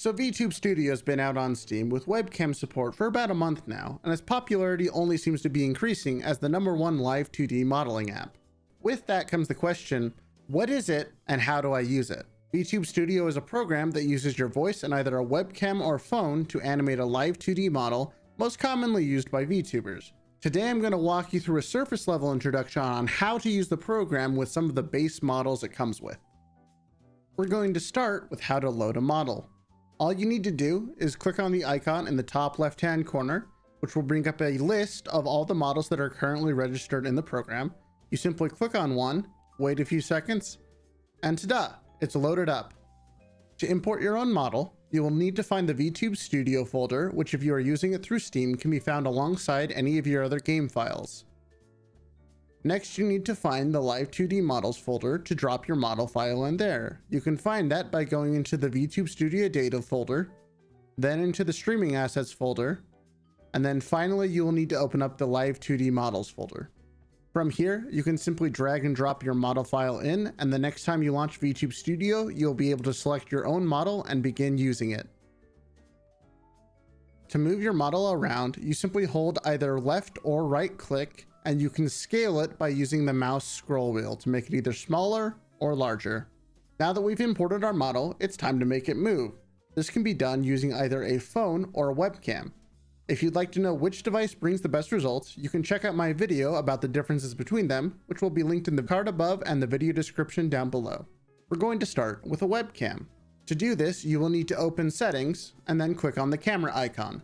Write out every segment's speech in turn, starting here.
So Vtube Studio has been out on Steam with webcam support for about a month now, and its popularity only seems to be increasing as the #1 Live2D modeling app. With that comes the question, what is it and how do I use it? Vtube Studio is a program that uses your voice and either a webcam or phone to animate a Live2D model, most commonly used by VTubers. Today I'm going to walk you through a surface level introduction on how to use the program with some of the base models it comes with. We're going to start with how to load a model. All you need to do is click on the icon in the top left hand corner, which will bring up a list of all the models that are currently registered in the program. You simply click on one, wait a few seconds, and ta-da, it's loaded up. To import your own model, you will need to find the Vtube Studio folder, which if you are using it through Steam can be found alongside any of your other game files. Next, you need to find the Live2D models folder to drop your model file in there. You can find that by going into the Vtube Studio data folder, then into the streaming assets folder, and then finally you will need to open up the Live2D models folder. From here, you can simply drag and drop your model file in, and the next time you launch Vtube Studio, you'll be able to select your own model and begin using it. To move your model around, you simply hold either left or right click, and you can scale it by using the mouse scroll wheel to make it either smaller or larger. Now that we've imported our model, it's time to make it move. This can be done using either a phone or a webcam. If you'd like to know which device brings the best results, you can check out my video about the differences between them, which will be linked in the card above and the video description down below. We're going to start with a webcam. To do this, you will need to open Settings and then click on the camera icon.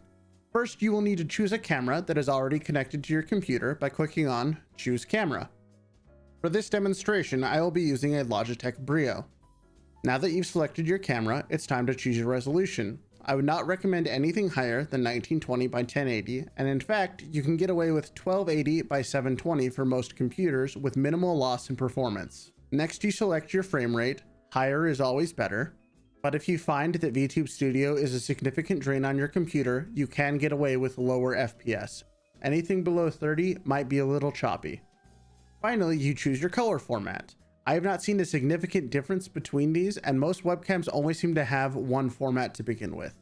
First, you will need to choose a camera that is already connected to your computer by clicking on Choose Camera. For this demonstration, I will be using a Logitech Brio. Now that you've selected your camera, it's time to choose your resolution. I would not recommend anything higher than 1920 by 1080, and in fact, you can get away with 1280 by 720 for most computers with minimal loss in performance. Next, you select your frame rate. Higher is always better. But if you find that Vtube Studio is a significant drain on your computer, you can get away with lower FPS. Anything below 30 might be a little choppy. Finally, you choose your color format. I have not seen a significant difference between these, and most webcams only seem to have one format to begin with.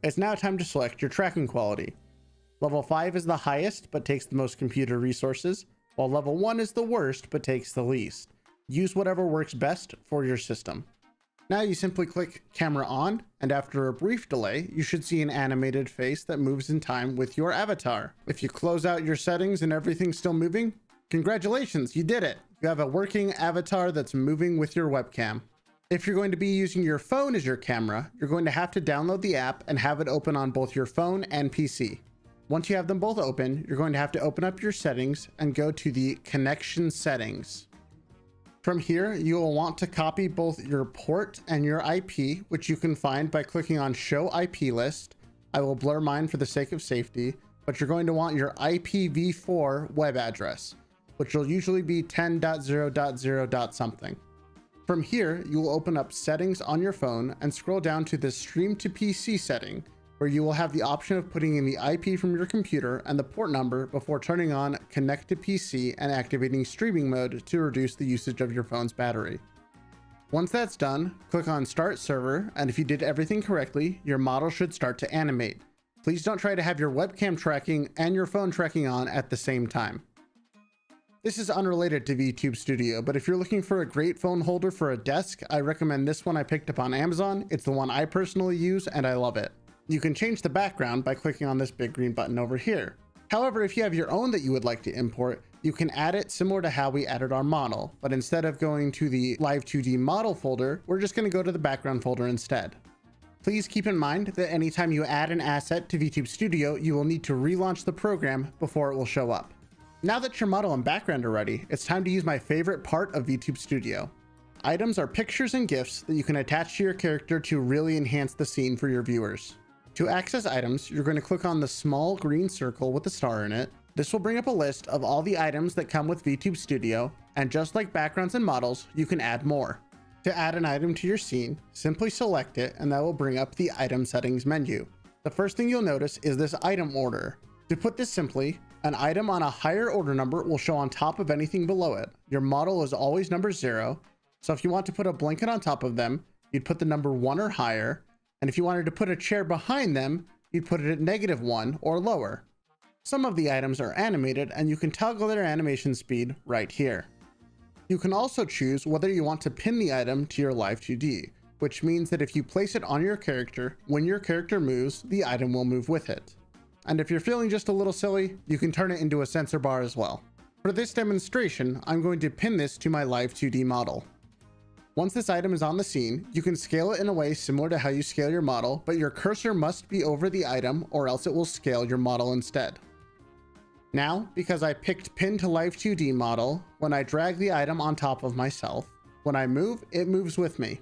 It's now time to select your tracking quality. Level 5 is the highest, but takes the most computer resources, while level 1 is the worst, but takes the least. Use whatever works best for your system. Now you simply click Camera On, and after a brief delay, you should see an animated face that moves in time with your avatar. If you close out your settings and everything's still moving, congratulations, you did it! You have a working avatar that's moving with your webcam. If you're going to be using your phone as your camera, you're going to have to download the app and have it open on both your phone and PC. Once you have them both open, you're going to have to open up your settings and go to the Connection Settings. From here, you will want to copy both your port and your IP, which you can find by clicking on Show IP List. I will blur mine for the sake of safety, but you're going to want your IPv4 web address, which will usually be 10.0.0. something. From here, you will open up Settings on your phone and scroll down to the Stream to PC setting, where you will have the option of putting in the IP from your computer and the port number before turning on Connect to PC and activating streaming mode to reduce the usage of your phone's battery. Once that's done, click on Start Server, and if you did everything correctly, your model should start to animate. Please don't try to have your webcam tracking and your phone tracking on at the same time. This is unrelated to Vtube Studio, but if you're looking for a great phone holder for a desk, I recommend this one I picked up on Amazon. It's the one I personally use and I love it. You can change the background by clicking on this big green button over here. However, if you have your own that you would like to import, you can add it similar to how we added our model, but instead of going to the Live2D model folder, we're just going to go to the background folder instead. Please keep in mind that anytime you add an asset to Vtube Studio, you will need to relaunch the program before it will show up. Now that your model and background are ready, it's time to use my favorite part of Vtube Studio. Items are pictures and GIFs that you can attach to your character to really enhance the scene for your viewers. To access items, you're going to click on the small green circle with the star in it. This will bring up a list of all the items that come with Vtube Studio, and just like backgrounds and models, you can add more. To add an item to your scene, simply select it and that will bring up the item settings menu. The first thing you'll notice is this item order. To put this simply, an item on a higher order number will show on top of anything below it. Your model is always number 0, so if you want to put a blanket on top of them, you'd put the number 1 or higher, and if you wanted to put a chair behind them, you'd put it at -1 or lower. Some of the items are animated, and you can toggle their animation speed right here. You can also choose whether you want to pin the item to your Live2D, which means that if you place it on your character, when your character moves, the item will move with it. And if you're feeling just a little silly, you can turn it into a sensor bar as well. For this demonstration, I'm going to pin this to my Live2D model. Once this item is on the scene, you can scale it in a way similar to how you scale your model, but your cursor must be over the item or else it will scale your model instead. Now, because I picked pin to Live2D model, when I drag the item on top of myself, when I move, it moves with me.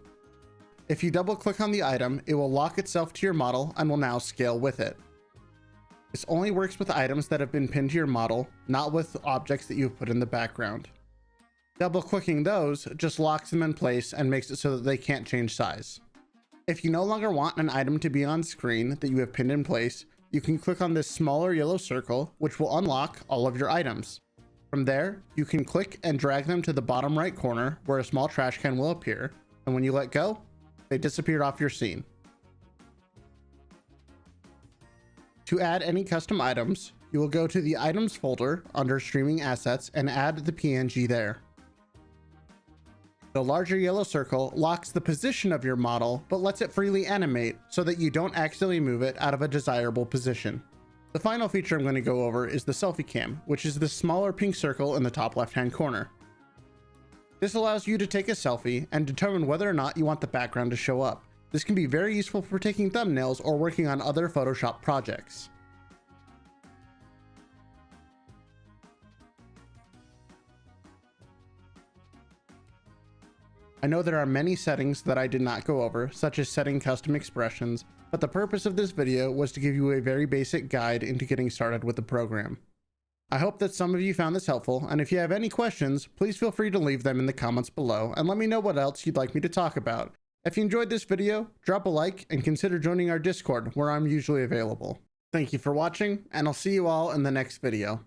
If you double click on the item, it will lock itself to your model and will now scale with it. This only works with items that have been pinned to your model, not with objects that you've put in the background. Double clicking those just locks them in place and makes it so that they can't change size. If you no longer want an item to be on screen that you have pinned in place, you can click on this smaller yellow circle, which will unlock all of your items. From there, you can click and drag them to the bottom right corner where a small trash can will appear, and when you let go, they disappeared off your scene. To add any custom items, you will go to the items folder under streaming assets and add the PNG there. The larger yellow circle locks the position of your model, but lets it freely animate so that you don't accidentally move it out of a desirable position. The final feature I'm going to go over is the Selfie Cam, which is the smaller pink circle in the top left-hand corner. This allows you to take a selfie and determine whether or not you want the background to show up. This can be very useful for taking thumbnails or working on other Photoshop projects. I know there are many settings that I did not go over, such as setting custom expressions, but the purpose of this video was to give you a very basic guide into getting started with the program. I hope that some of you found this helpful, and if you have any questions, please feel free to leave them in the comments below and let me know what else you'd like me to talk about. If you enjoyed this video, drop a like and consider joining our Discord where I'm usually available. Thank you for watching, and I'll see you all in the next video.